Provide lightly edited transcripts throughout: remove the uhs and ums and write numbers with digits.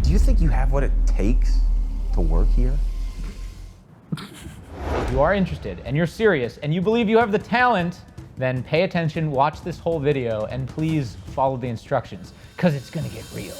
Do you think you have what it takes to work here? If you are interested and you're serious and you believe you have the talent, then pay attention, watch this whole video, and please follow the instructions, because it's gonna get real.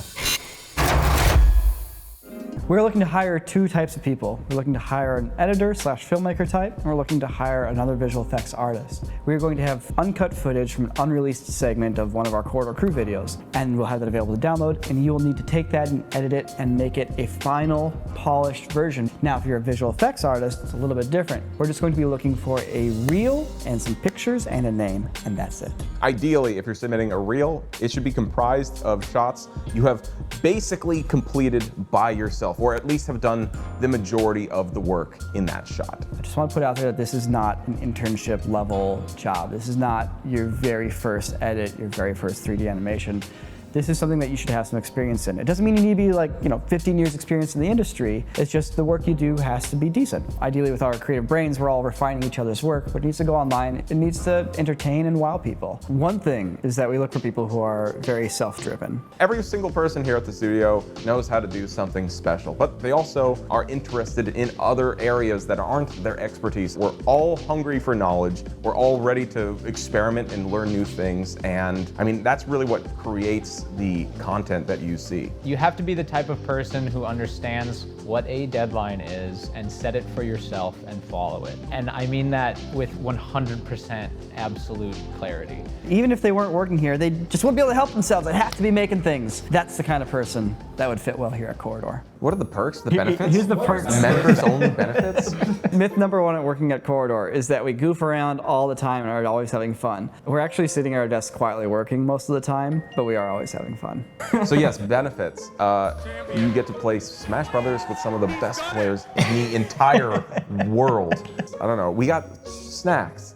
We're looking to hire two types of people. We're looking to hire an editor/filmmaker type, and we're looking to hire another visual effects artist. We're going to have uncut footage from an unreleased segment of one of our Corridor Crew videos, and we'll have that available to download, and you will need to take that and edit it and make it a final, polished version. Now, if you're a visual effects artist, it's a little bit different. We're just going to be looking for a reel and some pictures and a name, and that's it. Ideally, if you're submitting a reel, it should be comprised of shots you have basically completed by yourself, or at least have done the majority of the work in that shot. I just want to put out there that this is not an internship level job. This is not your very first edit, your very first 3D animation. This is something that you should have some experience in. It doesn't mean you need to be 15 years experience in the industry. It's just the work you do has to be decent. Ideally, with our creative brains, we're all refining each other's work, but it needs to go online. It needs to entertain and wow people. One thing is that we look for people who are very self-driven. Every single person here at the studio knows how to do something special, but they also are interested in other areas that aren't their expertise. We're all hungry for knowledge. We're all ready to experiment and learn new things. And I mean, that's really what creates the content that you see. You have to be the type of person who understands what a deadline is and set it for yourself and follow it. And I mean that with 100% absolute clarity. Even if they weren't working here, they just wouldn't be able to help themselves. They'd have to be making things. That's the kind of person that would fit well here at Corridor. What are the perks, the benefits? Here's the perks. Members only benefits? Myth number one at working at Corridor is that we goof around all the time and are always having fun. We're actually sitting at our desk quietly working most of the time, but we are always having fun. So yes, benefits. You get to play Smash Brothers with some of the best players in the entire world. I don't know, we got snacks.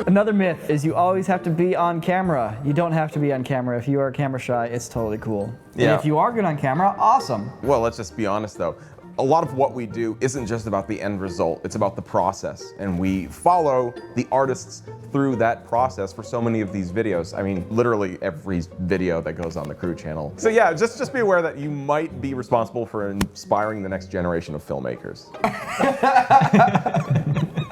Another myth is you always have to be on camera. You don't have to be on camera. If you are camera shy, it's totally cool. Yeah. And if you are good on camera, awesome. Well, let's just be honest though. A lot of what we do isn't just about the end result, it's about the process. And we follow the artists through that process for so many of these videos. I mean, literally every video that goes on the Crew channel. So yeah, just be aware that you might be responsible for inspiring the next generation of filmmakers.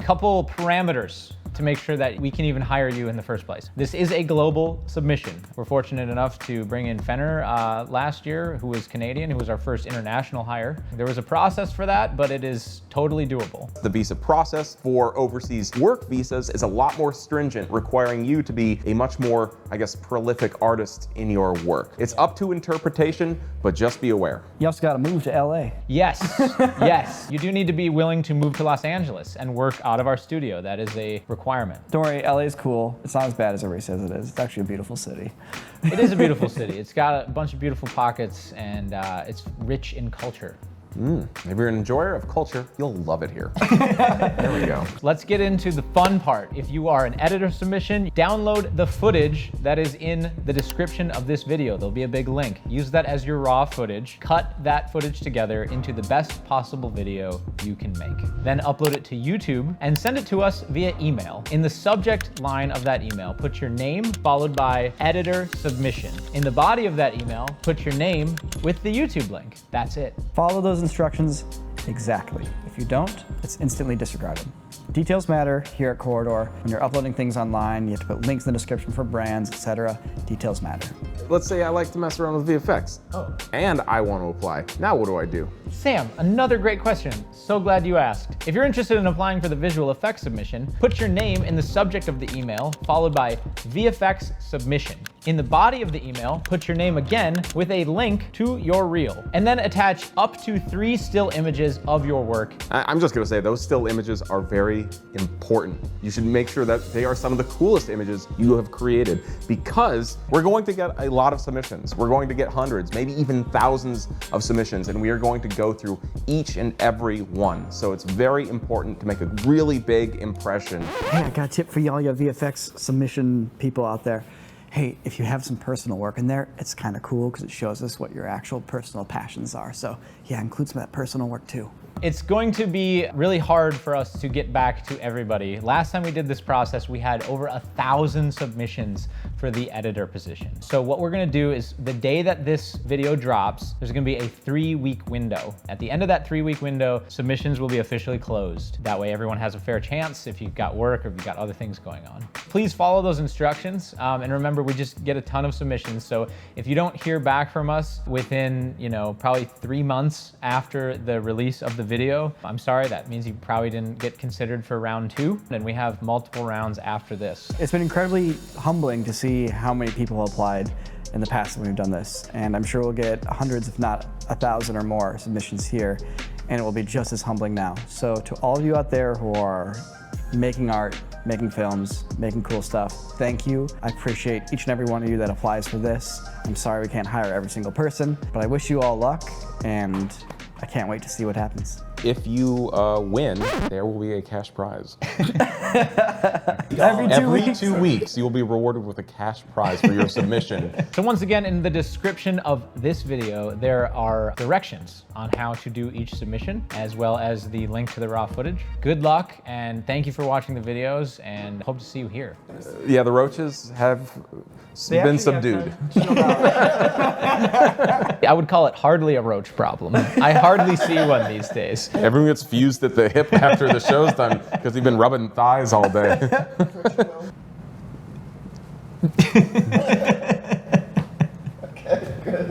Couple parameters to make sure that we can even hire you in the first place. This is a global submission. We're fortunate enough to bring in Fenner last year, who was Canadian, who was our first international hire. There was a process for that, but it is totally doable. The visa process for overseas work visas is a lot more stringent, requiring you to be a much more, I guess, prolific artist in your work. It's up to interpretation, but just be aware. You also gotta move to LA. Yes, yes. You do need to be willing to move to Los Angeles and work out of our studio. That is a requirement. Don't worry, LA is cool. It's not as bad as everybody says it is. It's actually a beautiful city. It is a beautiful city. It's got a bunch of beautiful pockets, and it's rich in culture. If you're an enjoyer of culture, you'll love it here. There we go. Let's get into the fun part. If you are an editor submission, download the footage that is in the description of this video. There'll be a big link. Use that as your raw footage. Cut that footage together into the best possible video you can make. Then upload it to YouTube and send it to us via email. In the subject line of that email, put your name followed by editor submission. In the body of that email, put your name with the YouTube link. That's it. Follow those instructions exactly. If you don't, it's instantly disregarded. Details matter here at Corridor. When you're uploading things online, you have to put links in the description for brands, etc. Details matter. Let's say I like to mess around with VFX. Oh. And I want to apply. Now what do I do? Sam, another great question. So glad you asked. If you're interested in applying for the visual effects submission, put your name in the subject of the email, followed by VFX submission. In the body of the email, put your name again with a link to your reel, and then attach up to 3 still images of your work. I'm just gonna say those still images are very important. You should make sure that they are some of the coolest images you have created, because we're going to get a lot of submissions. We're going to get hundreds, maybe even thousands of submissions, and we are going to go through each and every one. So it's very important to make a really big impression. Hey, I got a tip for y'all, your VFX submission people out there. Hey, if you have some personal work in there, it's kind of cool because it shows us what your actual personal passions are. So yeah, include some of that personal work too. It's going to be really hard for us to get back to everybody. Last time we did this process, we had over 1,000 submissions for the editor position. So what we're gonna do is the day that this video drops, there's gonna be a 3-week window. At the end of that 3-week window, submissions will be officially closed. That way everyone has a fair chance if you've got work or if you've got other things going on. Please follow those instructions. And remember, we just get a ton of submissions. So if you don't hear back from us within, probably 3 months after the release of the video, I'm sorry, that means you probably didn't get considered for round 2. And we have multiple rounds after this. It's been incredibly humbling to see how many people applied in the past when we've done this. And I'm sure we'll get hundreds, if not 1,000 or more submissions here. And it will be just as humbling now. So to all of you out there who are making art, making films, making cool stuff, thank you. I appreciate each and every one of you that applies for this. I'm sorry we can't hire every single person, but I wish you all luck, and I can't wait to see what happens. If you win, there will be a cash prize. Every 2 weeks, you will be rewarded with a cash prize for your submission. So once again, in the description of this video, there are directions on how to do each submission, as well as the link to the raw footage. Good luck, and thank you for watching the videos, and hope to see you here. Yeah, the roaches have been subdued. I would call it hardly a roach problem. I hardly see one these days. Everyone gets fused at the hip after the show's done because they've been rubbing thighs all day.